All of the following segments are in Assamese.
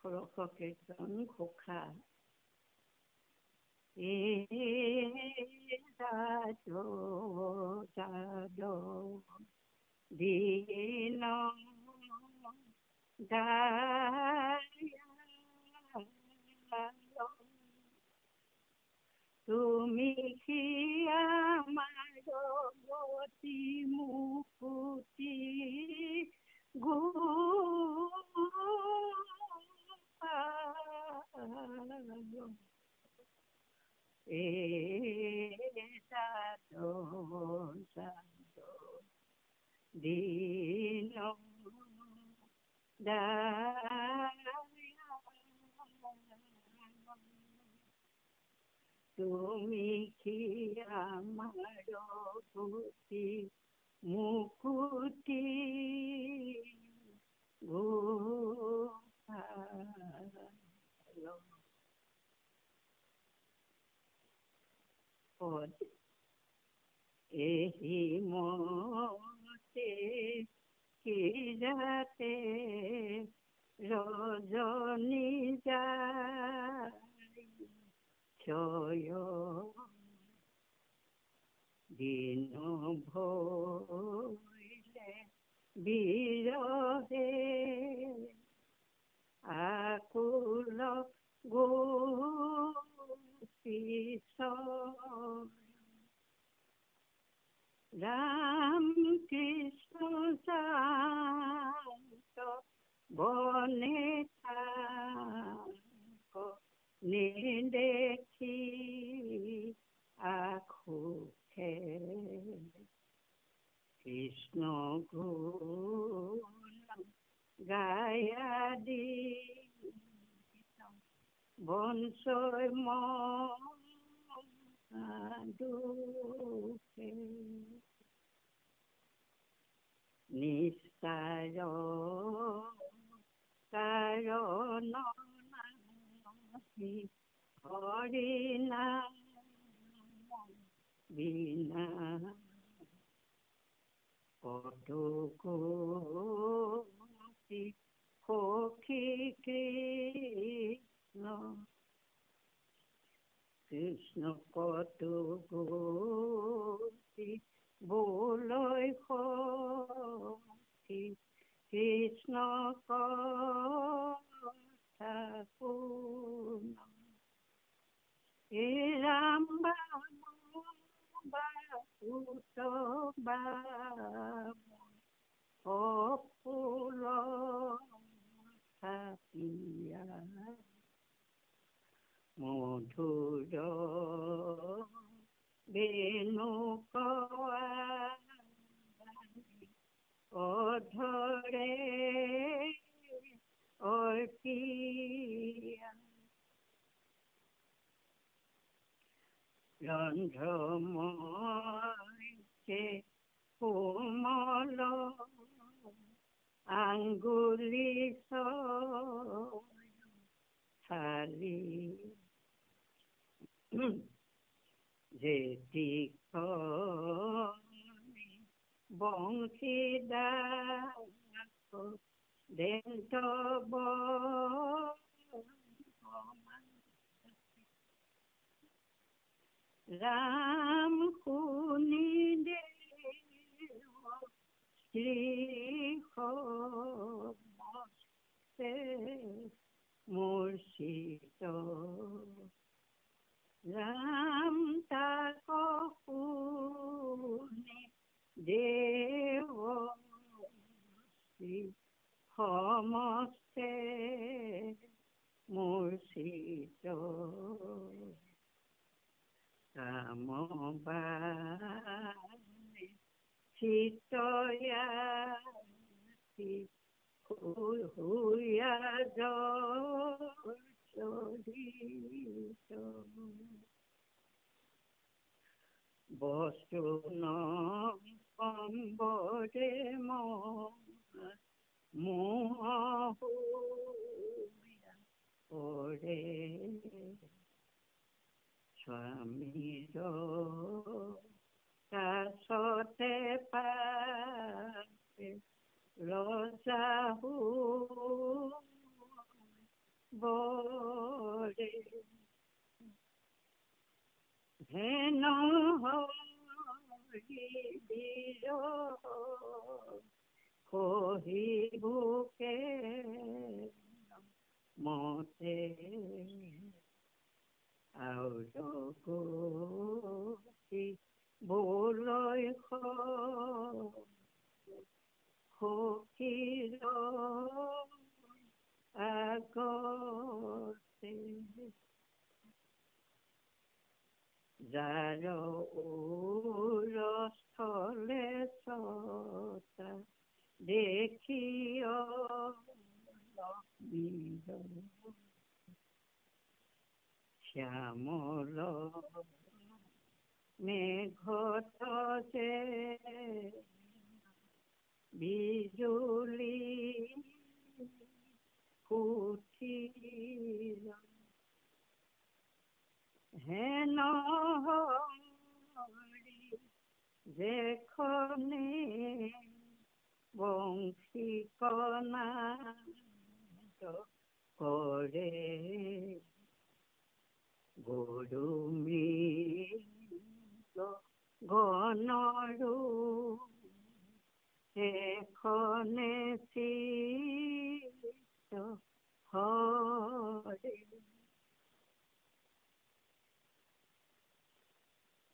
ষোড়শ কীৰ্তন ঘোষা দীন তুমি কি আমার গতি মুকুতি দীন তুমি কি আমার গতি মুকুতি এহি মতে কি যাতে রজনী যায় ছয় দিন ভইলে বিরহে আকুল গোপী রাম কৃষ্ণ শান্ত বনে থাক নিদেখি আখুখে কৃষ্ণ গুণ গায়া দি বনসয় দুখে নিস্তার কারণ হরি নাম বিনা কটুকী সখী কৃষ্ণ কৃষ্ণ কটুকী বোলৈ সখী কৃষ্ণ কথা শুন হে ৰাম বাসুত অপুল পিয়া মধুর বেণু অধরে অর্পিয়া রন্ধ্রময় কোমল আঙ্গুলি থালি যেটি বংশীদাস দেন্ত রাম শুনি দে শ্রী মূর্ষিত রাম তাক শুনি দেব সমস্তে মূর্ষিত কামবাণী চিতয়াতি হুয়া জড়িত বস্তু নম্বরে মোহ ওরে স্বামীর কাছতে পাতে ৰজাহু বৰে হেন হৰি বীৰ কহিবুকে মতে আৰু গতি বলৈ সখীৰ আগতে যাৰ উৰস্থলে ছটা দেখিয় শ্যামল মেঘত যে বিজুলি ফুটিল হেন হৰি যেখনে বংশী কণাদ কৰে গৰু মৃগ গণৰো সেইখনে চিত হৰে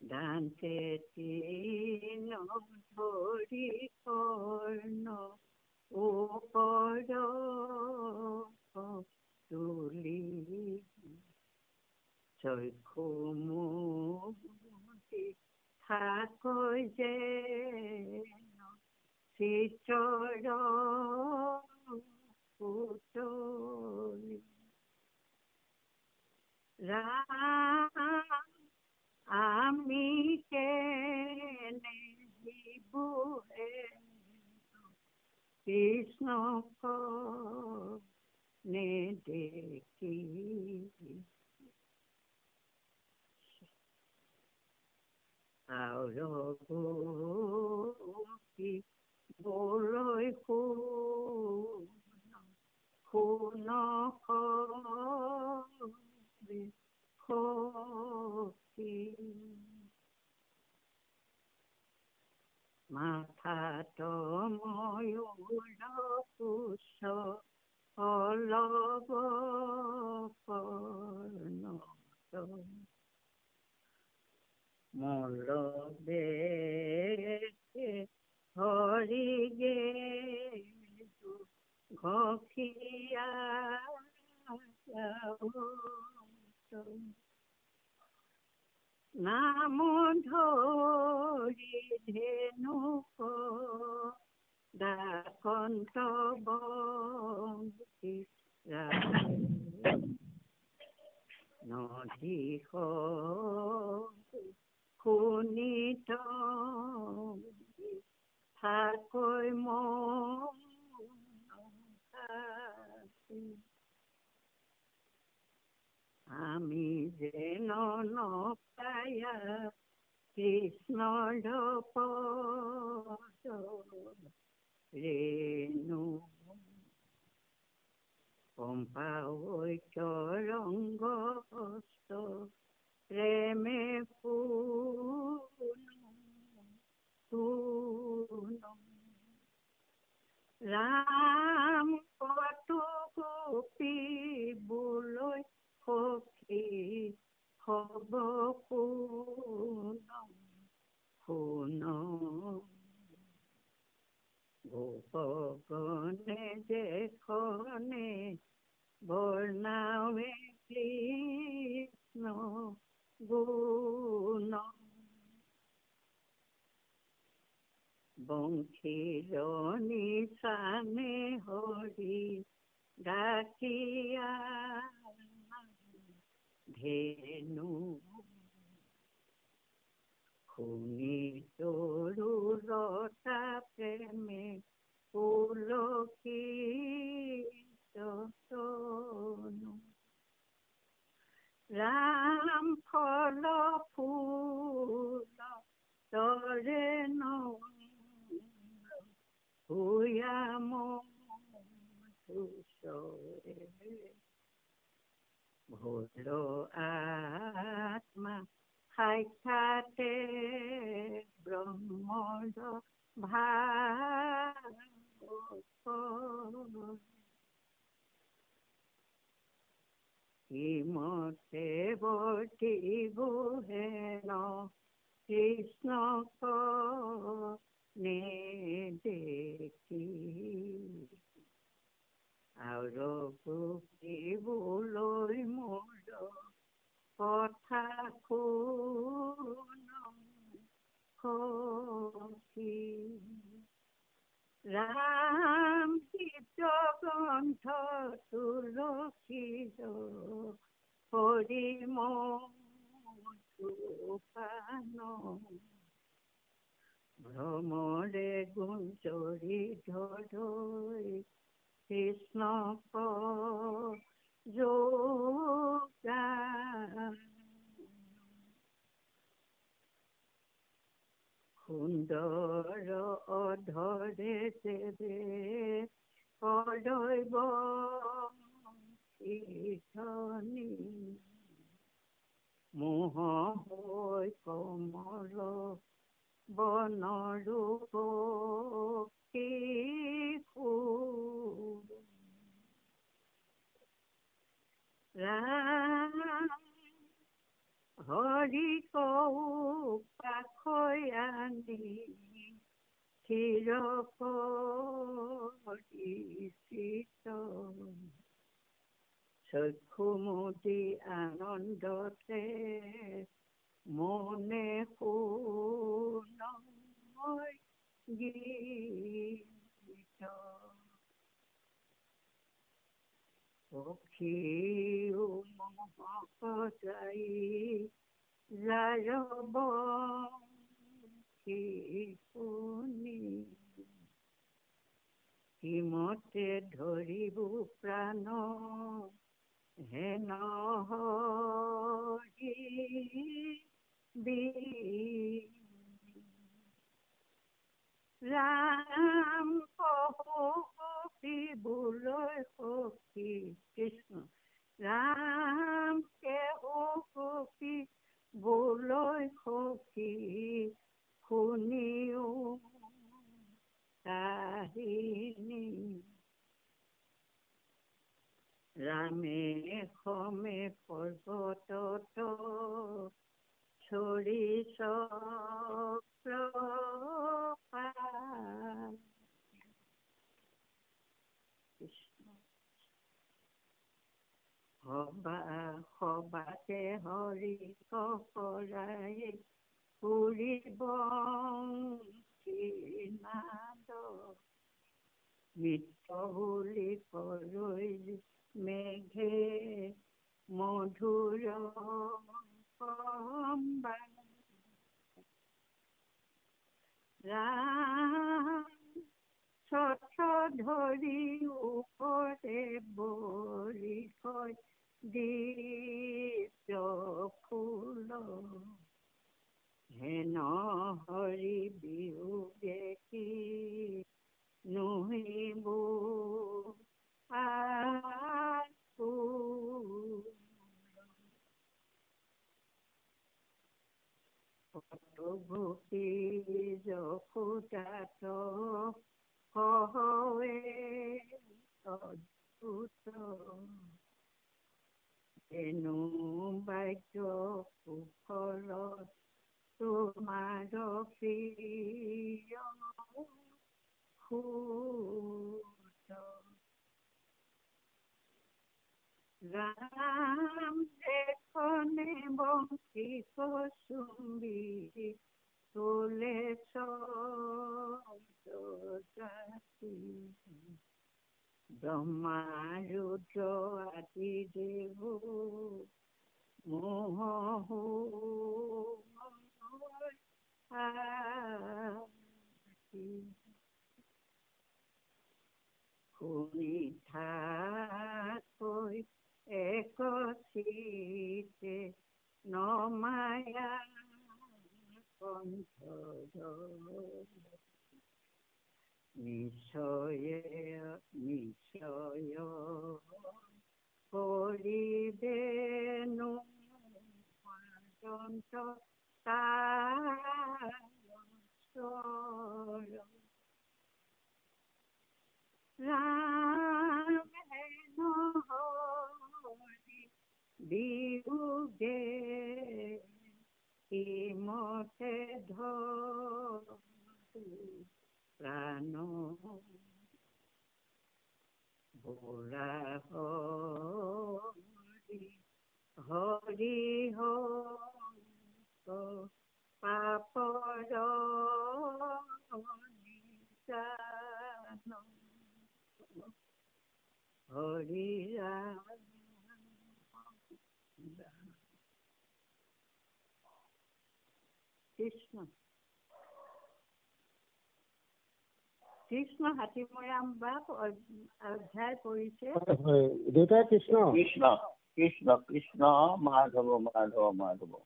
দান্তে তৃণ ধৰি কৰ্ণ ওপৰ তুলি চক্ষু মুদি থাকৈ যে চিতৰ পুতলি ৰাম আমি কেনে জীবুহে কৃষ্ণক নেদেখি আৰু গতি বলৈ শুন সখী মাথাত ময়ূৰ পুচ্ছ অলব কৰ্ণ মলবে হৰিগে ঘষিয়া নাম ধৰি ধেনুক দাকন্ত বংশী নদী শুনিত থাকৈ আমি যেন নপায়া কৃষ্ণৰ পদ ৰেণু পম্পা ঐক্যৰংগ হস্ত প্ৰেমে ৰাম কতু গোপীবলৈ সখী হব শুন গোপগণে যেখনে বৰ্ণাৱে কৃষ্ণ গুণ বংশীৰ নিচানে হৰি ডাকিয়া ধেনু শুনি তৰুৰতা প্ৰেমে পুলকিত তনু ৰাম ফল ফুল তৰে ভূয়া মধুচৰে ভুলো আত্মা সাক্ষাতে ব্ৰহ্মৰ ভাগৱত শ্ৰীমতে বৰ্তিবো হেন কৃষ্ণক নেদেখি আৰু বুকিবলৈ মোৰ কথা সখী ৰাম চিত্ৰ গ্ৰন্থ তুলসীৰ পৰিমোপান ভ্ৰমৰে গুঞ্জৰি ধৰি কৃষ্ণক যোগান সুন্দৰ অধৰে দেৱে কদৈৱ কীৰ্তনী মোহ হৈ কমল বনৰূপ ৰাম হৰি কৌ পাখয়ানি চিৰ পৰিচিত চক্ষুমুদি আনন্দতে মনে শুনৈ গীত পক্ষী মহক যাই যাৰ বংশী শুনি শ্ৰীমতে ধৰিবো প্ৰাণ হেন হৰি ৰাম সখীবলৈ সখী কৃষ্ণ ৰাম সখী বলৈ সখী শুনিও কাহিনী ৰামে সমে পৰ্বতত চৰি চক্ৰ সবাতে হৰি কৰাই ফুৰিব নাদ মিত্ৰ বুলি কৰৈ মেঘে মধুৰ ৰাম ছত্ৰ ধৰি উপৰে বলি কয় দিব্য ফুল হেন হৰি বিয়োগে কি নহিবো গোপী যশোদাত কহৱে অদ্ভুত হেনো বাক্য কুশলত তোমাৰ প্ৰিয় সুত ৰাম দেখনে বংশী কচুম্বী তোলে জাতি ব্ৰহ্মা ৰুদ্ৰ আদি দেৱ মোহ শুনি থাকৈ এক চিতে নমায়া কণ্ঠ নিশ্চয় নিশ্চয় কৰিবে অত্যন্ত তাৰ ৰাম হেন হৰি বিহুগে ইমতে ধৰি প্ৰাণ বুঢ়া হৰি হৰি হৰি পাপৰ নিচান হৰি ৰাম কৃষ্ণ কৃষ্ণ হাতীমৰাম বাপ অধ্যায় কৰিছে দেউতা কৃষ্ণ কৃষ্ণ কৃষ্ণ কৃষ্ণ মাধৱ মাধৱ মাধৱ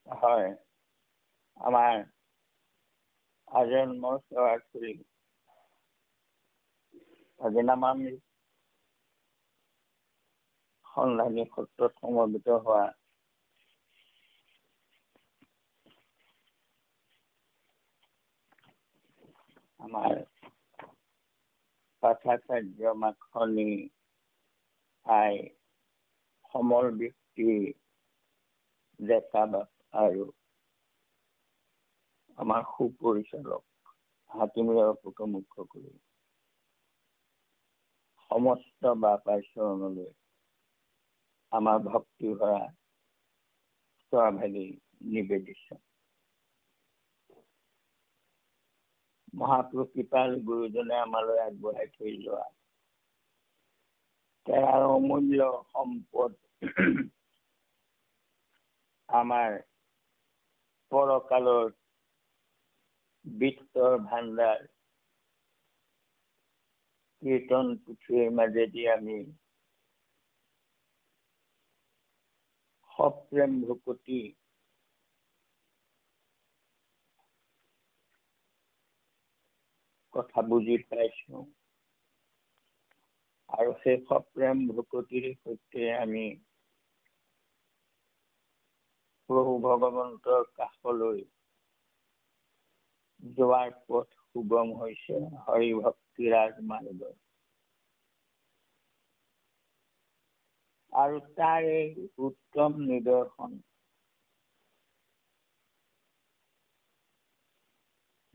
হয় আমাৰ আজন্ম সেৱা কৰি নাম সন্ধানী সত্ৰত সমবেত হোৱা আমাৰ পাঠাচাৰ্য মাখনি আই সমল ব্যক্তি ডেকা বাপ আৰু আমাৰ সুপৰিচালক হাতীমূৰাৰ পুত্ৰ মুখ্য কৰি সমস্ত বাপাৰ চৰণলৈ আমাৰ ভক্তি ভৰা স্বভাৱী নিবেদিত মহাপুৰুষ কৃপাল গুৰুজনে আমালৈ আগবঢ়াই থৈ যোৱা তাৰ অমূল্য সম্পদ আমাৰ পৰকালৰ বিত্তৰ ভাণ্ডাৰ কীৰ্তন পুথিৰ মাজেদি আমি সপ্ৰেম ভকতি কথা বুজি পাইছো আৰু সেই সপ্ৰেম ভকতিৰ সৈতে আমি প্ৰভু ভগৱন্তৰ কাষলৈ যোৱাৰ পথ সুগম হৈছে হৰি ভক্তি ৰাজমাৰ্গ আৰু তাৰ এই উত্তম নিদৰ্শন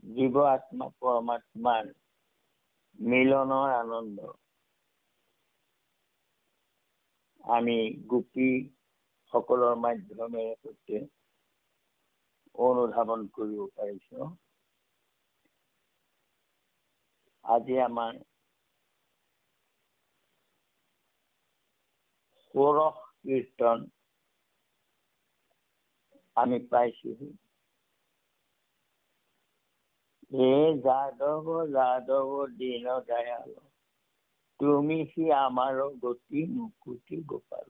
জীৱ আত্মা পৰমাত্মাৰ মিলনৰ আনন্দ আমি গোপী সকলৰ মাধ্যমেৰে সৈতে অনুধাৱন কৰিব পাৰিছো আজি আমাৰ ষোড়শ কীৰ্তন আমি পাইছোহি হে যাদৱ যাদৱ দীন দয়াল তুমি সি আমাৰ গতি মুকুতি গোপাল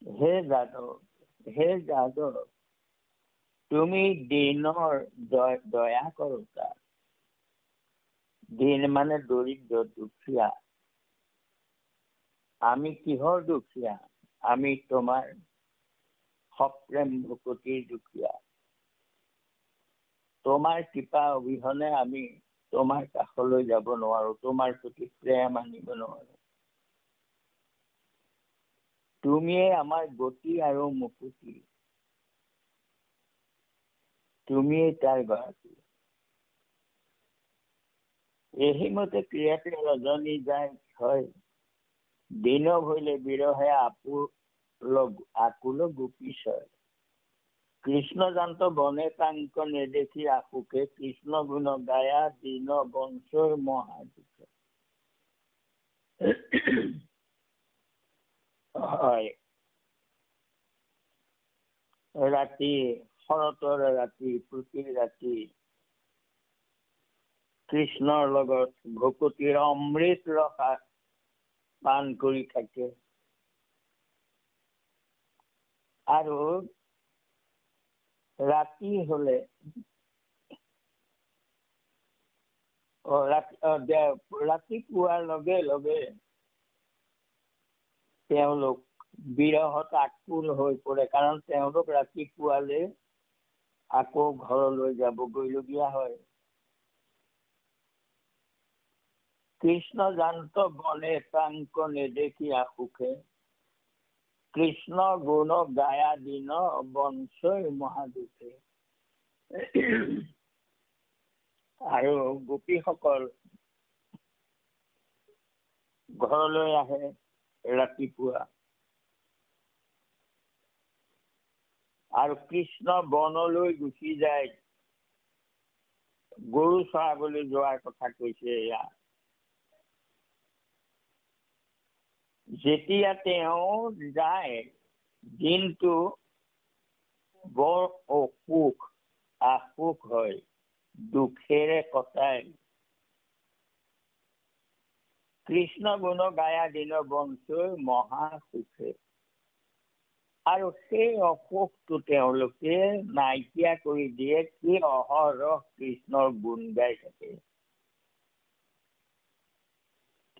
হে যাদৱ তুমি দীনৰ দয়া কৰোতা দীন মানে দৰিদ্ৰ দুখীয়া আমি কিহৰ দুখীয়া আমি তোমাৰ সপ্ৰেম ভকতিৰ দুখীয়া তোমাৰ কৃপা অবিহনে আমি তোমাৰ কাষলৈ যাব নোৱাৰো তোমাৰ প্ৰতি প্ৰেম আনিব নোৱাৰো তুমিয়ে আমাৰ গতি আৰু মুকুতি তুমিয়ে তাৰ গৰাকী এহিমতে ক্ৰিয়াতে ৰজনী যায় হয় দিন হইলে বিৰহে আকুল গোপীশয় কৃষ্ণ জান্ত বনে কাংক নেদেখি আশুকে কৃষ্ণ গুণ গায়া দিন বংশৰ মহাদুখে হয় ৰাতি শৰতৰ ৰাতি প্ৰতি ৰাতি কৃষ্ণৰ লগত ভকতিৰ অমৃত ৰস পান কৰি থাকে আৰু ৰাতি হলে ৰাতিপুৱাৰ লগে লগে তেওঁলোক বিৰহত আকুল হৈ পৰে, কাৰণ তেওঁলোক ৰাতিপুৱালে আকৌ ঘৰলৈ যাবগৈলগীয়া হয়। কৃষ্ণ জান্ত বনে তাংক নেদেখি আশুকে, কৃষ্ণ গুণ গায়া দিন বংশই মহাদুখে। আৰু গোপীসকল ঘৰলৈ আহে ৰাতিপুৱা, আৰু কৃষ্ণ বনলৈ গুচি যায়, গৰু চৰাবলৈ যোৱাৰ কথা কৈছে। এয়া যেতিয়া তেওঁ যায়, দিনটো বৰ আশুক হয়, দুখেৰে কটায়। কৃষ্ণ গুণ গায়া দিন বংশই মহা সুখে। আৰু সেই অসুখটো তেওঁলোকে নাইকিয়া কৰি দিয়ে, কি অহৰহ কৃষ্ণৰ গুণ গাই থাকে।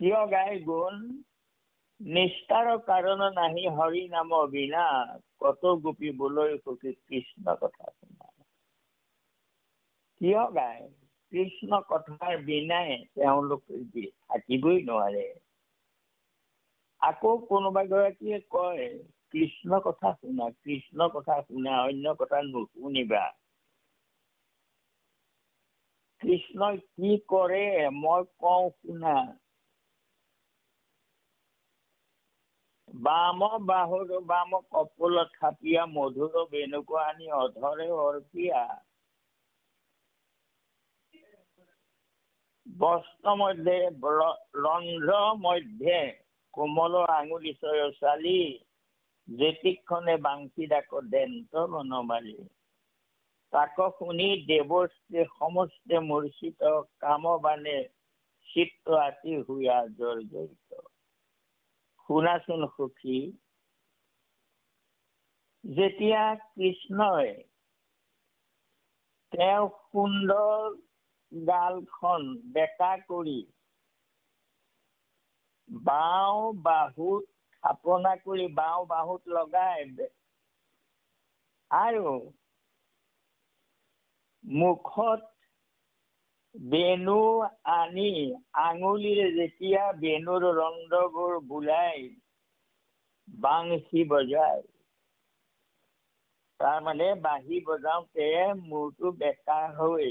কিয় গাই গুণ? নিষ্ঠাৰ কাৰণ নাহি হৰি নাম বিনা, কত গোপী বোলৈ সুখী কৃষ্ণ কথা শুনা। কিয় গায়? কৃষ্ণ কথাৰ বিনাই তেওঁলোকে থাকিবই নোৱাৰে। আকৌ কোনোবা গৰাকীয়ে কয়, কৃষ্ণ কথা শুনা, কৃষ্ণ কথা শুনা, অন্য কথা নুশুনিবা। কৃষ্ণই কি কৰে মই কওঁ শুনা। বাম বাহুৰ বাম কপোল থাপিয়া, মধুৰ বেনুক আনি অধৰে অৰ্পিয়া। বস্ত্ৰ মধ্যে ৰন্ধ্ৰ মধ্যে কোমল আঙুলি চয় চালি, যেতিক্ষণে বাংশী ডাক দেন্ত বনমালী। তাক শুনি দেৱস্তে সমস্তে মূৰ্ছিত, কাম বানে চিত্ত আতি হুয়া জৰ্জৰিত। শুনাচোন সখী, যেতিয়া কৃষ্ণই তেওঁ সুন্দৰ গালখন বেকা কৰি বাওঁ বাহুত স্থাপনা কৰি বাওঁ বাহুত লগাই, আৰু মুখত বেনু আনি আঙুলিৰে যেতিয়া বেনুৰ ৰন্ধ্ৰবোৰ বুলাই বাংশী বজায়, তাৰমানে বাঁহী বজাওতে মূৰটো বেকা হৈ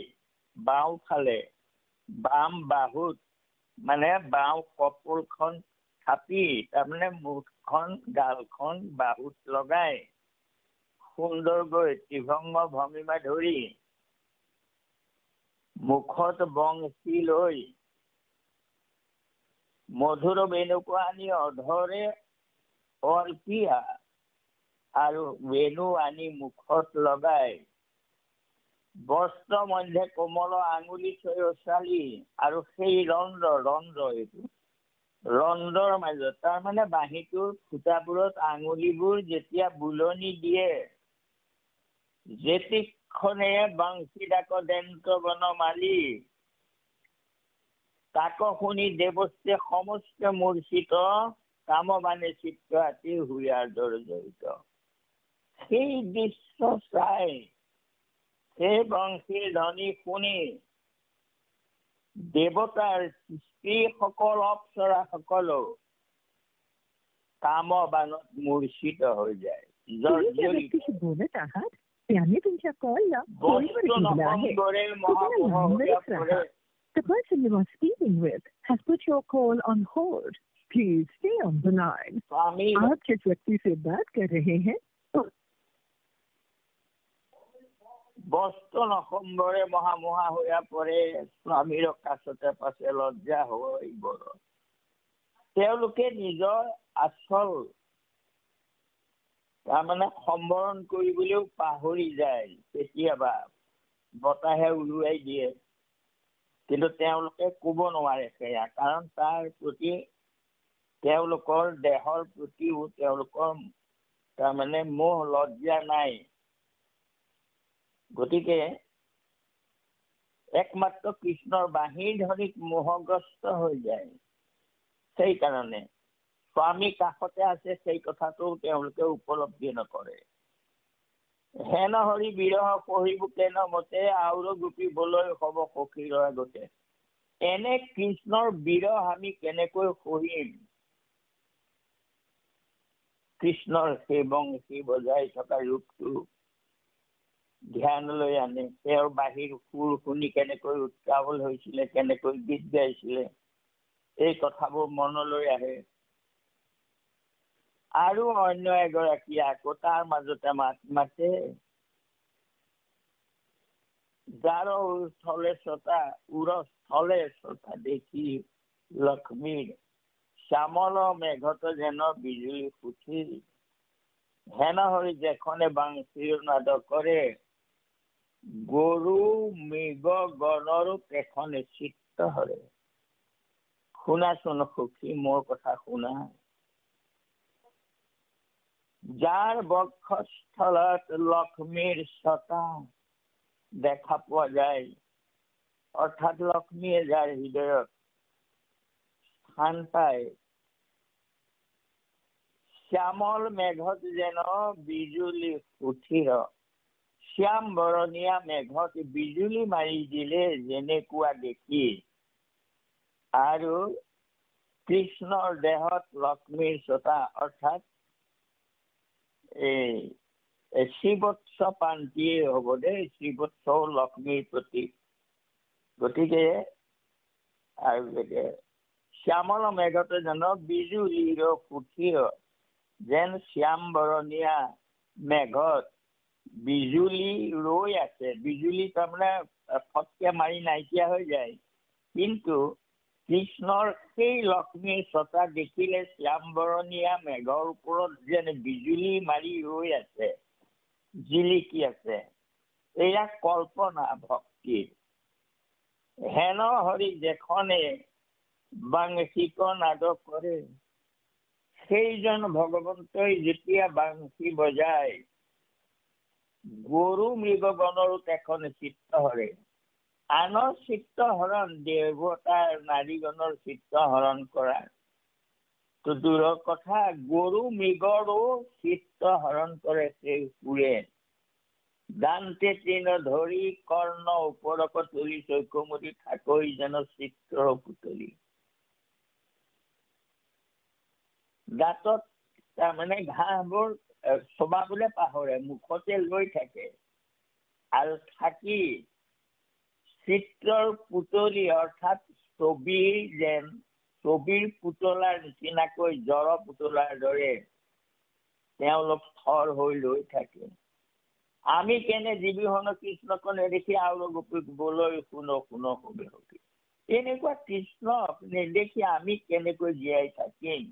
বাওঁফালে বাম বাহুত, মানে বাওঁ কপোলখন থাপি, তাৰমানে মুখখন গালখন বাহুত লগাই সুন্দৰকৈ ত্ৰিভংগ ভংগিমা ধৰি মুখত বংশী লৈ মধুৰ বেনুক আনি অধৰে অৰ্পিয়া, আৰু বেনু আনি মুখত লগাই বস্ত্ৰ মধ্যে কোমল আঙুলি চালি, আৰু সেই ৰন্ধ্ৰৰ মাজত, তাৰমানে বাঁহীটোৰ ফুটাবোৰত আঙুলিবোৰ যেতিয়া বুলনি দিয়ে, যেতিক্ষণে বাংশী ডাক দেন্ত বনমালী, তাক শুনি দেৱস্তে সমস্ত মূৰ্ছিত, কাম বানে চিত্ত আতি হুয়া জৰ্জৰিত। সেই দৃশ্য চাই, সেই বংশীৰ ধ্বনি শুনি দেৱতাৰ স্ত্ৰীসকল, অপ্সৰাসকলো কাম বানত মূৰ্ছিত হৈ যায়, জৰ্জৰিত। বস্তু নসংগৰে মহামোহ হৈ পৰে। The person you are speaking with has put your call on hold. Please stay on the line. आप जिस व्यक्ति से बात कर रहे हैं, বস্তু নসংগৰে মহামোহা হৈ পৰে, স্বামীৰ কাষতে পাছে লজ্জা হৈ বৰ। তেওঁলোকে নিজৰ আচল তাৰমানে সম্বৰণ কৰিবলৈও পাহৰি যায়, কেতিয়াবা বতাহে উৰুৱাই দিয়ে, কিন্তু তেওঁলোকে ক'ব নোৱাৰে সেয়া, কাৰণ তাৰ প্ৰতি তেওঁলোকৰ দেহৰ প্ৰতিও তেওঁলোকৰ তাৰমানে মোহ লজ্জা নাই। গতিকে একমাত্ৰ কৃষ্ণৰ বাঁহীৰ ধ্বনিত মোহগ্ৰস্ত হৈ যায়। সেইকাৰণে স্বামী কাষতে আছে সেই কথাটো তেওঁলোকে উপলব্ধি নকৰে। হেন হৰি বিৰহ সহিব কেন মতে আউৰ গোপী বলয় হব সখীৰ আগতে। এনে কৃষ্ণৰ বিৰহ আমি কেনেকৈ সহিম? কৃষ্ণৰ সেই বংশী বজাই থকা ৰূপটো ধ্যানলৈ আনে। তেওঁৰ বাহিৰ সুৰ শুনি কেনেকৈ উৎসাহল হৈছিলে, কেনেকৈ গীত গাইছিলে, এই কথাবোৰ মনলৈ আহে। আৰু অন্য এগৰাকী আকৌ তাৰ মাজতে মাত মাতে, যাৰ স্থলে ছটা দেখি লক্ষ্মীৰ শ্যামল মেঘত যেন বিজুলী ফুটি। হেন হৰি যেখনে বাংশীৰ নাদ কৰে, গৰু মৃগ গণৰো তেখনে চিত্ত হৰে। শুনাচোন সখী, মোৰ কথা শুনা। যাৰ বক্ষস্থলত লক্ষ্মীৰ ছটা দেখা পোৱা যায়, অৰ্থাৎ লক্ষ্মীয়ে যাৰ হৃদয়ত স্থান পায়, শ্যামল মেঘত যেন বিজুলী ফুঠিৰ। শ্যাম বৰণীয়া মেঘত বিজুলী মাৰি দিলে যেনেকুৱা দেখি, আৰু কৃষ্ণৰ দেহত লক্ষ্মীৰ ছটা, অৰ্থাৎ শ্ৰীবৎস পান্তিয়ে হ'ব দেই, শ্ৰীবৎস লক্ষ্মীৰ প্ৰতীক। গতিকে আৰু শ্যামল মেঘত যেন বিজুলীৰ ফুঠিৰ, যেন শ্যাম বৰণীয়া মেঘত বিজুলী ৰৈ আছে। বিজুলী তাৰমানে ফটকে মাৰি নাইকিয়া হৈ যায়, কিন্তু কৃষ্ণৰ সেই লক্ষ্মীৰ ছটা দেখিলে শ্যাম বৰণীয়া মেঘৰ ওপৰত যেন বিজুলী মাৰি ৰৈ আছে, জিলিকি আছে। এয়া কল্পনা ভক্তিৰ। হেন হৰি যেখনে বাংশীক নাদ কৰে, সেইজন ভগৱন্তই যেতিয়া বাংশী বজায়, গৰু মৃগগণৰো তেখনে চিত্ত হৰে। আনৰ চিত্ত হৰণ, দেৱতাৰ নাৰীগণৰ চিত্ত হৰণ কৰা তো দূৰৰ কথা, গৰু মৃগৰো চিত্ত হৰণ কৰে সেই সুৰে। দান্তে তৃণ ধৰি কৰ্ণ ওপৰক তুলি, চৈকমুদি ঠাকৈ যেন চিত্ৰৰ পুতলি। দাঁতত তাৰমানে ঘাঁহবোৰ চবাবলৈ পাহৰে, মুখতে লৈ থাকে, আৰু থাকি চিত্ৰৰ পুতলি, অৰ্থাৎ ছবিৰ পুতলাৰ নিচিনাকৈ জড় পুতলাৰ দৰে তেওঁলোক থৰ হৈ লৈ থাকে। আমি কেনে জীৱী হন কৃষ্ণক নেদেখি আউৰ গোপী বলয় শুনো শুনো হবি হবি। এনেকুৱা কৃষ্ণক নেদেখি আমি কেনেকৈ জীয়াই থাকিম?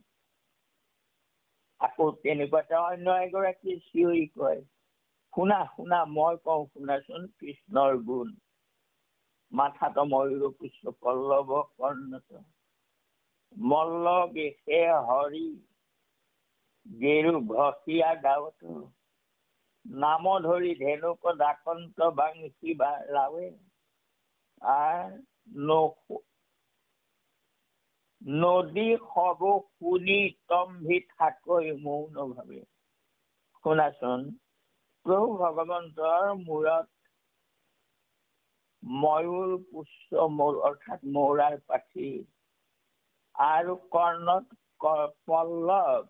আকৌ তেনেকুৱা অন্য এগৰাকী চিঞৰি কয়, শুনা শুনা, মই কওঁ শুনাচোন কৃষ্ণৰ গুণ। মাথাত ময়ূৰ পুষ্প পল্লৱ কৰ্ণত, মল্ল বেশে হৰি গেৰু ঘষিয়া গাঁৱত, নাম ধৰি ধেনুক দাকন্ত বাংশী লাৱে, নদী সব শুনি তম্ভি থাকৈ মৌন ভাবে। শুনাচোন, প্ৰভু ভগৱন্তৰ মূৰত ময়ূৰ পুষ্প, অৰ্থাৎ মৌৰাৰ পাখি, আৰু কৰ্ণত পল্লৱ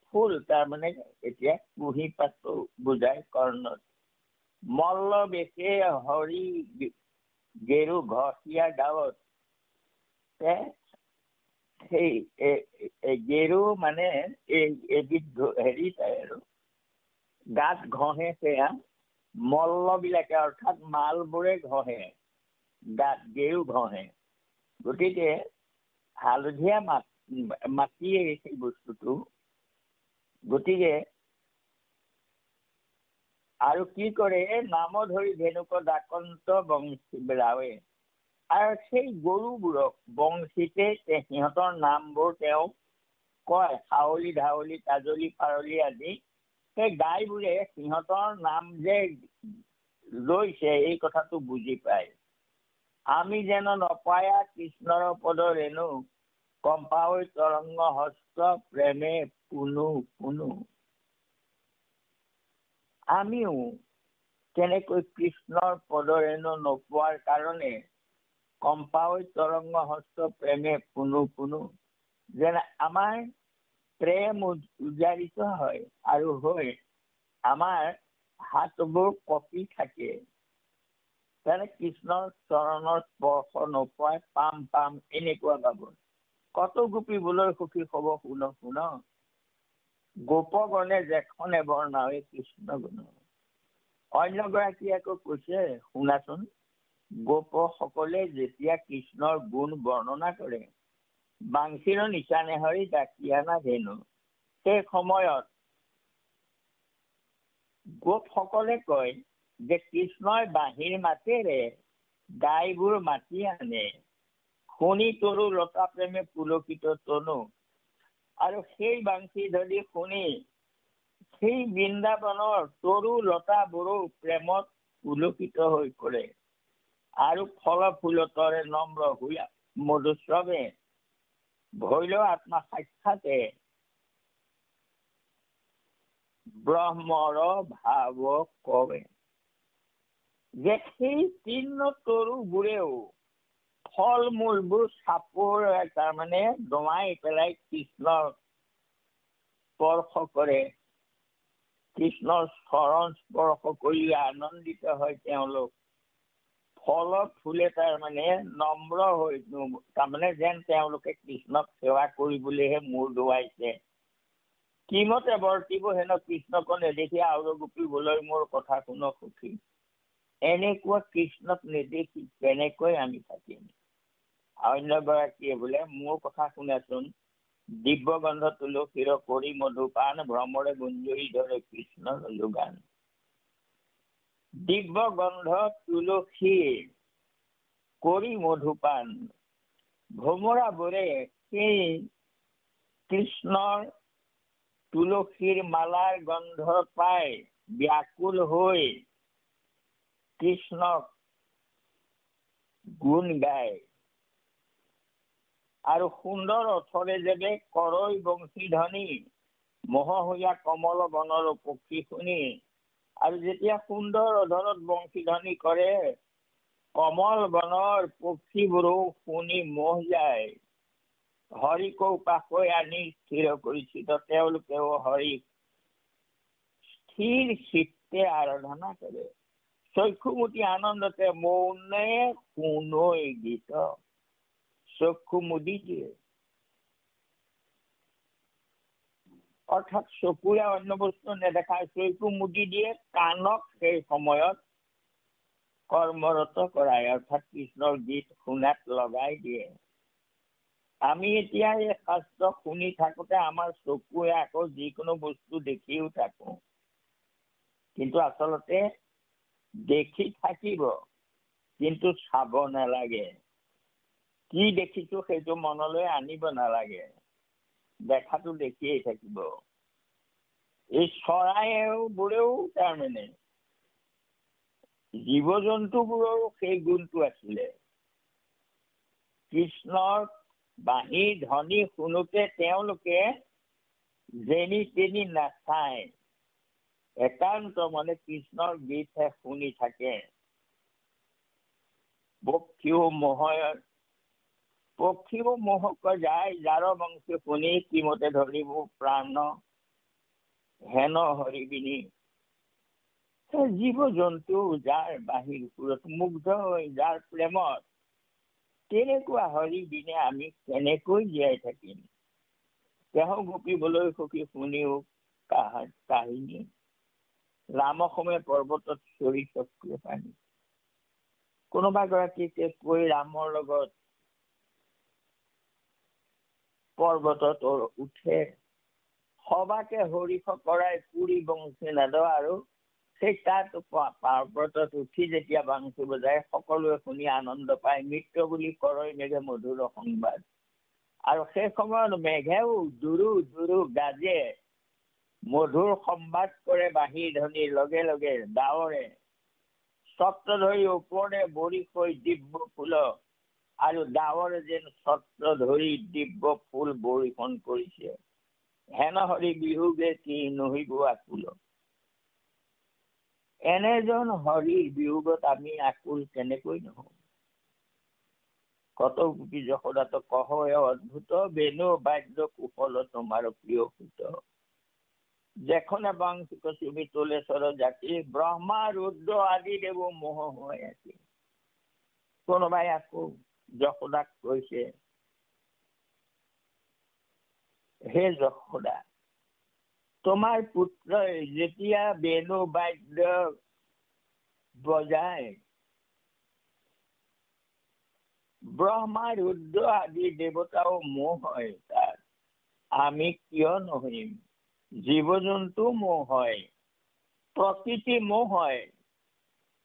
ফুল, তাৰমানে এতিয়া কুহি পাতো বুজাই কৰ্ণত। মল্ল বেশে হৰি গেৰু ঘষিয়া গাঁৱত, সেই গেৰু মানে এবিধ হেৰি পায় আৰু গাত ঘঁহে, সেয়া মল্ল বিলাকে অৰ্থাৎ মালবোৰে ঘঁহে, গাত গেৰু ঘঁহে। গতিকে হালধীয়া মাটিয়ে সেই বস্তুটো। গতিকে আৰু কি কৰে, নাম ধৰি ধেনুক দাকন্ত বংশী লাৱে, আৰু সেই গৰুবোৰক বংশীতে সিহঁতৰ নামবোৰ তেওঁ কয়, হাৱলি ধাৱলি কাজলি পাৰলি আদি। সেই গাইবোৰে সিহঁতৰ নাম যে লৈছে এই কথাটো বুজি পায়। আমি যেন নপায়া কৃষ্ণৰ পদ ৰেণু কম্পাৱৈ তৰংগ হস্ত প্ৰেমে পুনু পুনু। আমিও কেনেকৈ কৃষ্ণৰ পদৰেণু নোপোৱাৰ কাৰণে কম্পাৱৈ তৰংগ হস্ত প্ৰেমে পুনু পুনু, যেন আমাৰ প্ৰেম উজাৰিত হয় আৰু হৈ আমাৰ হাতবোৰ কঁপি থাকে। তেনে কৃষ্ণৰ চৰণৰ স্পৰ্শ নোপোৱাই পাম পাম এনেকুৱা ভাবো। কত গোপীবলৈ সুখী হব শুন শুন, গোপগণে যেখনে বৰ্ণাৱে কৃষ্ণ গুণ। অন্য গৰাকী আকৌ কৈছে শুনাচোন, গোপসকলে যেতিয়া কৃষ্ণৰ গুণ বৰ্ণনা কৰে, বাংশীৰ নিচানে হৰি ডাকিয়ানা ধেনু, সেই সময়ত গোপসকলে কয় যে কৃষ্ণই বাঁহীৰ মাতেৰে গাইবোৰ মাতি আনে, শুনি তৰু লতা প্ৰেমে পুলকিত তনু। আৰু সেই বাংশী ধৰি শুনি সেই বৃন্দাবনৰ তৰু লতাবোৰো প্ৰেমত পুলকিত হৈ পৰে। আৰু ফল ফুলতৰে নম্ৰ হৈ মধুস্ৰৱে ভৈল আত্মা সাক্ষাতে ব্ৰহ্মৰ ভাৱ কবে। যে সেই তীৰ্ণ তৰুবোৰেও ফল মূলবোৰ চাপৰ তাৰমানে দমাই পেলাই কৃষ্ণৰ স্পৰ্শ কৰে, কৃষ্ণৰ চৰণ স্পৰ্শ কৰি আনন্দিত হয় তেওঁলোক। ফলত ফুলে তাৰমানে নম্ৰ হৈ তাৰমানে যেন তেওঁলোকে কৃষ্ণক সেৱা কৰিবলৈহে মূৰ দোৱাইছে। কিমতে বৰ্তিব হেন কৃষ্ণক নেদেখি আৰু গোপীবলৈ মোৰ কথা শুন সুখী। এনেকুৱা কৃষ্ণক নেদেখি কেনেকৈ আমি থাকিম। অন্য গৰাকীয়ে বোলে মোৰ কথা শুনাচোন, দিব্য গন্ধ তুলসীৰ কৰি মধুপান ভ্ৰমৰে গুঞ্জৰি ধৰে কৃষ্ণৰ যোগান। দিব্য গন্ধ তুলসীৰ কৰি মধুপান, ভ্ৰমৰাবোৰে সেই কৃষ্ণৰ তুলসীৰ মালাৰ গন্ধ পাই ব্যাকুল হৈ কৃষ্ণক গুণ গায়। আৰু সুন্দৰ অথৰে যেনে কৰৈ বংশী ধ্বনি, মহ হৈয়া কমল বনৰ পক্ষী শুনি। আৰু যেতিয়া সুন্দৰ অধৰত বংশী ধ্বনি কৰে, কমল বনৰ পক্ষীবোৰো শুনি মোহ যায়। হৰিকো পাকৈ আনি স্থিৰ কৰিছিল, তেওঁলোকেও হৰিক স্থিৰ চিত্তে আৰাধনা কৰে। চক্ষুমুটি আনন্দতে মৌনে শুনৈ গীত, চক্ষু মুদি দিয়ে। অৰ্থাৎ চকুৰে অন্য বস্তু নেদেখায়, চক্ষু মুদি দিয়ে, কাণক সেই সময়ত কৰ্মৰত কৰায়, অৰ্থাৎ কৃষ্ণৰ গীত শুনাত লগাই দিয়ে। আমি এতিয়া এই শাস্ত্ৰ শুনি থাকোতে আমাৰ চকুৰে আকৌ যিকোনো বস্তু দেখিও থাকো, কিন্তু আচলতে দেখি থাকিব কিন্তু চাব নালাগে। কি দেখিছো সেইটো মনলৈ আনিব নালাগে, দেখাটো দেখিয়েই থাকিব। এই চৰাইবোৰেও তাৰমানে জীৱ জন্তুবোৰৰো সেই গুণটো আছিলে। কৃষ্ণৰ বাঁহীৰ ধ্বনি শুনোতে তেওঁলোকে যেনি তেনি নাচায়, একান্ত মানে কৃষ্ণৰ গীতহে শুনি থাকে। পক্ষীও মোহক যায়, যাৰ বংশী শুনি কিমতে ধৰিব প্ৰাণ হেন হৰিবিনী। জীৱ জন্তু যাৰ বাঁহীৰ সুৰত মুগ্ধ হৈ যাৰ প্ৰেমত, তেনেকুৱা হৰি বিনে আমি কেনেকৈ জীয়াই থাকিম। তেওঁ গোপীবলৈ সুখী শুনিও কাহিনী, ৰামসমে পৰ্বতত চৰি চকুৱে পানী। কোনোবা গৰাকীকে কৈ ৰামৰ লগত পৰ্বতত উঠে, সবাকে হৰিষ কৰাই পুৰি বংশী নাদ। আৰু সেই তাত পৰ্বতত উঠি যেতিয়া বাংশী বজাই সকলোৱে শুনি আনন্দ পায়। মৃত্য বুলি কৰৈ মেঘে মধুৰ সংবাদ। আৰু সেই সময়ত মেঘেও দুৰু দুৰু গাজে, মধুৰ সংবাদ কৰে বাঁহীৰ ধ্বনিৰ লগে লগে ডাৱৰে। ছত্ৰ ধৰি ওপৰে বৰিষৈ দিব্য ফুল আৰু ডাৱৰ যেন ছত্ৰ ধৰি দিব্য ফুল বৰিষণ কৰিছে। হেন হৰি বিহুগে কি নহিব আকুল। এনেজন হৰিৰ বিয়োগত আমি আকুল কেনেকৈ নহওঁ। কত গোপী যশোদাত কহ অদ্ভুত বেনু বাদ্য কুশল তোমাৰ প্ৰিয় সুত। যেখনে বাংশিক চুমি তোলে সর জাতি ব্রহ্মা রুদ্র আদি দেব মোহ হৈ আছে। কোনোবাই আকৌ যশোদাক কৈছে, হে যশোদা, তোমাৰ পুত্ৰই যেতিয়া বেনু বাদ্য বজায় ব্ৰহ্মা ৰুদ্ৰ আদি দেৱতাও মোহ হয় তাত, আমি কিয় নহৰিম? জীৱ জন্তু মোহ হয়, প্ৰকৃতি মোহ হয়,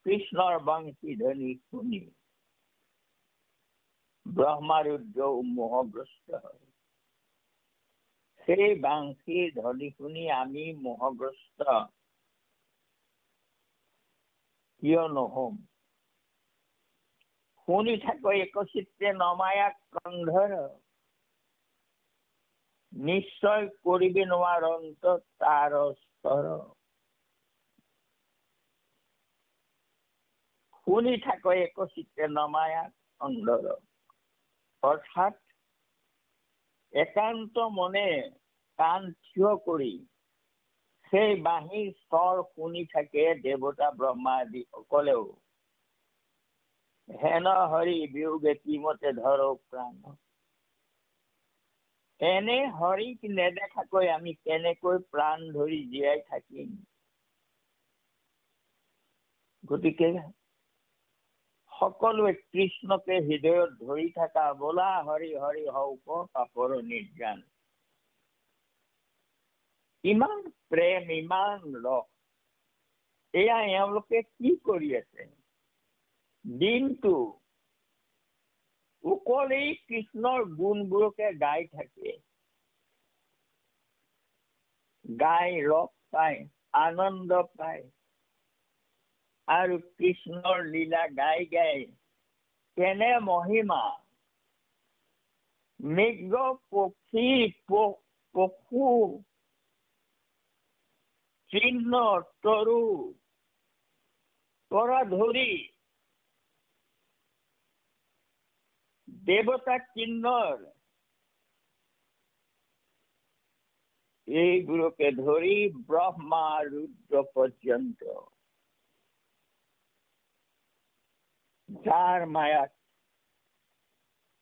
কৃষ্ণৰ বাংশী ধ্বনি শুনি ব্ৰহ্মা ৰুদ্ৰ মোহগ্ৰস্ত হয়। সেই বাংশীৰ ধ্বনি শুনি আমি মোহগ্ৰস্ত কিয় নহম? শুনি থাকো একচিত্তে নমায়াক কন্ধৰ, নিশ্চয় কৰিবি নোৱাৰন্ত তাৰ স্তৰ। শুনি থাকো একচিত্তে নমায়াক কন্ধৰ, অৰ্থাৎ একান্ত মনে কাণ থিয় কৰি সেই বাঁহীৰ স্বৰ শুনি থাকে দেৱতা ব্ৰহ্মা আদি সকলেও। হেন হৰি বিয়োগে কিমতে ধৰ প্ৰাণ। এনে হৰিক নেদেখাকৈ আমি কেনেকৈ প্ৰাণ ধৰি জীয়াই থাকিম? গতিকে সকলোৱে কৃষ্ণকে হৃদয়ত ধৰি থকা বোলা হৰি হৰি হওক পাপৰ নিৰ্জান। ইমান প্ৰেম, ইমান ৰস, এয়া এওঁলোকে কি কৰি আছে? দিনটো অকলেই কৃষ্ণৰ গুণবোৰকে গাই থাকে, গাই ৰস পায়, আনন্দ পায় আৰু কৃষ্ণৰ লীলা গাই গাই কেনে মহিমা মৃগ পক্ষী পশু চিহ্ন তৰু পৰা ধৰি দেৱতা কিন্নৰ এইগুলোকে ধৰি ব্ৰহ্মা ৰুদ্ৰ পৰ্যন্ত যাৰ মায়াত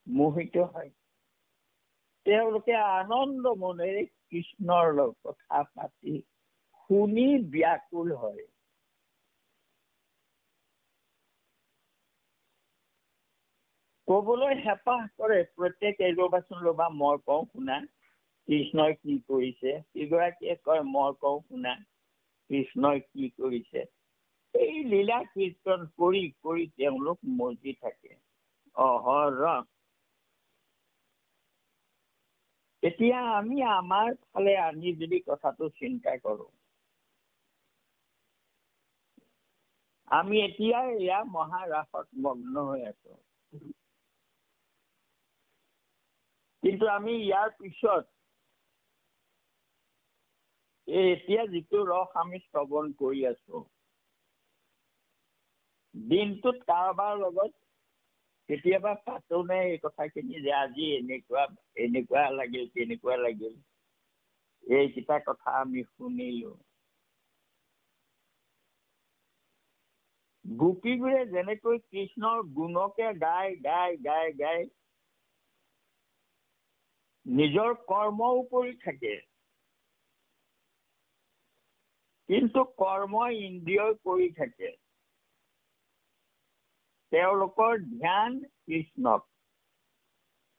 মোহিত হয়, তেওঁলোকে আনন্দ মনেৰে কৃষ্ণৰ লগত কথা পাতি শুনি ব্যাকুল হয়। কবলৈ হেঁপাহ কৰে প্ৰত্যেকে। ৰবা মই কওঁ শুনা কৃষ্ণই কি কৰিছে। ইগৰাকীয়ে কয় মই কওঁ শুনা কৃষ্ণই কি কৰিছে। এই লীলা কীৰ্তন কৰি কৰি তেওঁলোক মজি থাকে অহৰহ। এতিয়া আমি আমাৰ ফালে আনি যদি কথাটো চিন্তা কৰো, আমি এতিয়া এয়া মহাৰাসত মগ্ন হৈ আছো। কিন্তু আমি ইয়াৰ পিছত এতিয়া যিটো ৰস আমি শ্ৰৱণ কৰি আছো, দিনটোত কাৰোবাৰ লগত কেতিয়াবা পাতোনে এই কথাখিনি যে আজি এনেকুৱা লাগিল তেনেকুৱা লাগিল, এইকেইটা কথা আমি শুনিলো। গোপীবোৰে যেনেকৈ কৃষ্ণৰ গুণকে গাই গাই গাই গাই নিজৰ কৰ্মও কৰি থাকে, কিন্তু কৰ্ম ইন্দ্ৰিয়ই কৰি থাকে। তেওঁলোকৰ ধ্যান কৃষ্ণক,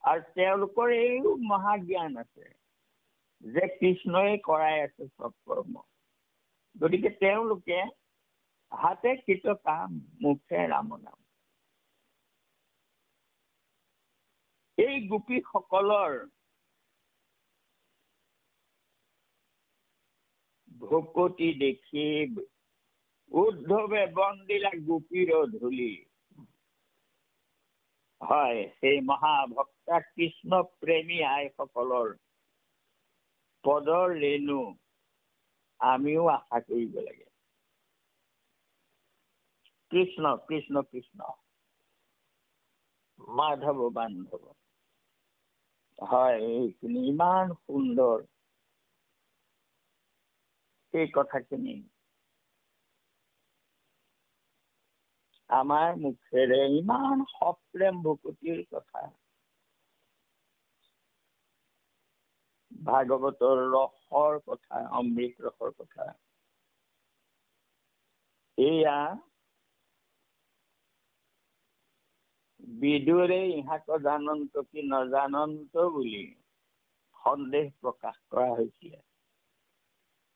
আৰু তেওঁলোকৰ এইও মহাজ্ঞান আছে যে কৃষ্ণই কৰাই আছে চব কৰ্ম। গতিকে তেওঁলোকে হাতে কৃত কাম, মুখে ৰাম নাম। এই গোপীসকলৰ ভকতি দেখি উদ্ধৱে বন্দিলা গোপীৰ ধূলি। হয়, সেই মহাভক্তা কৃষ্ণ প্ৰেমী আইসকলৰ পদৰ ৰেণু আমিও আশা কৰিব লাগে। কৃষ্ণ কৃষ্ণ কৃষ্ণ মাধৱ বান্ধৱ। হয়, এইখিনি ইমান সুন্দৰ এই কথাখিনি আমাৰ মুখেৰে ইমান সপ্ৰেম ভকুতিৰ কথা, ভাগৱতৰ ৰসৰ কথা, অমৃত ৰসৰ কথা, এয়া বিদুৰে ইহাক জানন্ত কি নজানন্ত বুলি সন্দেহ প্ৰকাশ কৰা হৈছিলে।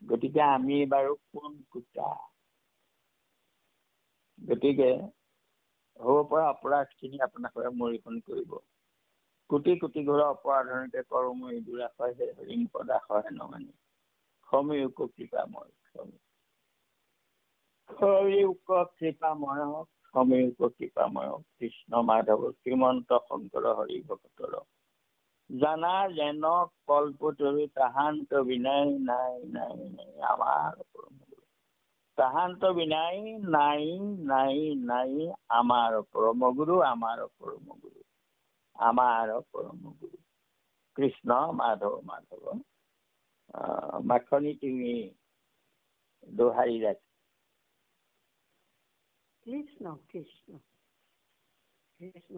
গতিকে আমি বাৰু কোন কুটা? গতিকে হ'ব পৰা অপৰাধখিনি আপোনাক মৰিপণ কৰিব। কোটি কোটি ঘোৰা অপৰাধনতে কৰমই দুৰা হয় হৰিং পদা হয় নমানি সমীউক কৃপাময় সমীউক কৃপাময় সমীউক কৃপাময় কৃষ্ণ মাধৱ শ্ৰীমন্ত শংকৰ হৰি ভকতৰ জানা যেন কল্পতৰু তাহান্ত বিনাই নাই নাই নাই আমাৰ পৰমগুৰু। তাহান্ত বিনাই নাই নাই নাই আমাৰ পৰমগুৰু, আমাৰ পৰমগুৰু, আমাৰ পৰমগুৰু কৃষ্ণ মাধৱ মাধৱ। মাখনি তুমি দোহাৰি ৰাখি। কৃষ্ণ কৃষ্ণ কৃষ্ণ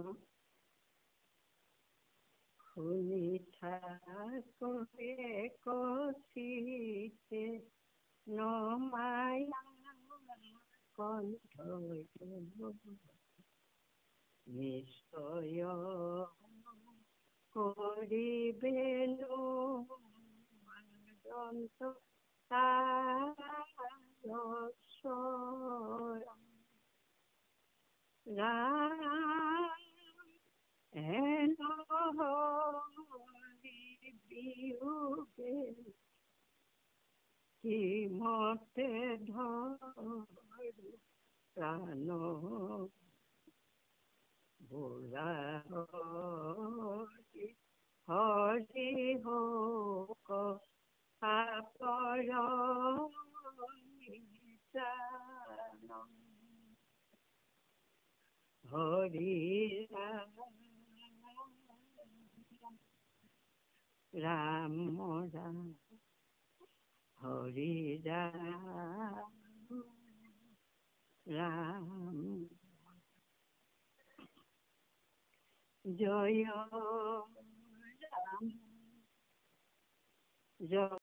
শুনি থাকে কচিতে নমায়া কণ্ঠ নিশ্চয় কৰিবেনো দন্ত বিয়োগে কি মতে ধৰো প্ৰাণ বুঢ়া হৰি হোক আপৰ হৰি ৰাম ৰাম হৰি ৰাম ৰাম জয় ৰাম জয়